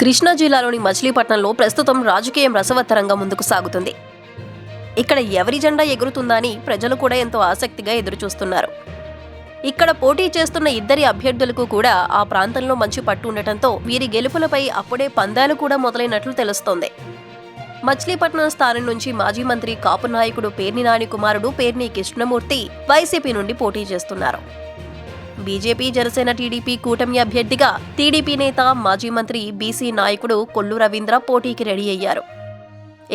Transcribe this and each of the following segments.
కృష్ణా జిల్లాలోని మచిలీపట్నంలో ప్రస్తుతం రాజకీయం రసవత్తరంగా ముందుకు సాగుతుంది. ఇక్కడ ఎవరి జెండా ఎగురుతుందా అని ప్రజలు కూడా ఎంతో ఆసక్తిగా ఎదురుచూస్తున్నారు. ఇక్కడ పోటీ చేస్తున్న ఇద్దరి అభ్యర్థులకు కూడా ఆ ప్రాంతంలో మంచి పట్టు ఉండటంతో వీరి గెలుపులపై అప్పుడే పందాలు కూడా మొదలైనట్లు తెలుస్తోంది. మచిలీపట్నం స్థానం నుంచి మాజీ మంత్రి కాపు నాయకుడు పేర్ని నాని కుమారుడు పేర్ని కృష్ణమూర్తి వైసీపీ నుండి పోటీ చేస్తున్నారు. బీజేపీ, జనసేన, టీడీపీ కూటమి అభ్యర్థిగా టీడీపీ నేత మాజీ మంత్రి బీసీ నాయకుడు కొల్లు రవీంద్ర పోటీకి రెడీ అయ్యారు.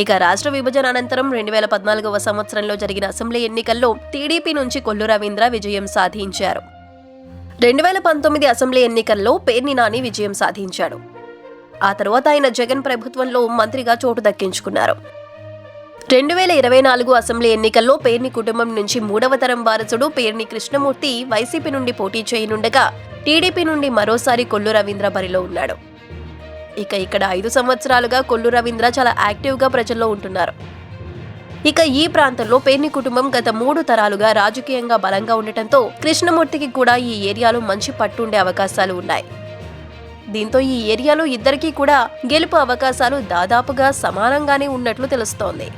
ఇక రాష్ట్ర విభజన అనంతరం 2014వ సంవత్సరంలో జరిగిన అసెంబ్లీ ఎన్నికల్లో టీడీపీ నుంచి కొల్లు రవీంద్ర విజయం సాధించారు. 2019 అసెంబ్లీ ఎన్నికల్లో పేర్ని నాని విజయం సాధించాడు. ఆ తర్వాత ఆయన జగన్ ప్రభుత్వంలో మంత్రిగా చోటు దక్కించుకున్నారు. 2024 అసెంబ్లీ ఎన్నికల్లో పేర్ని కుటుంబం నుంచి 3వ తరం వారసుడు పేర్ని కృష్ణమూర్తి వైసీపీ నుండి పోటీ చేయనుండగా టీడీపీ నుండి మరోసారి కొల్లు రవీంద్ర బరిలో ఉన్నాడు. ఇక ఇక్కడ 5 సంవత్సరాలుగా కొల్లు రవీంద్ర చాలా యాక్టివ్గా ప్రజల్లో ఉంటున్నారు. ఇక ఈ ప్రాంతంలో పేర్ని కుటుంబం గత 3 తరాలుగా రాజకీయంగా బలంగా ఉండటంతో కృష్ణమూర్తికి కూడా ఈ ఏరియాలో మంచి పట్టుండే అవకాశాలు ఉన్నాయి. దీంతో ఈ ఏరియాలో ఇద్దరికీ కూడా గెలుపు అవకాశాలు దాదాపుగా సమానంగానే ఉన్నట్లు తెలుస్తోంది.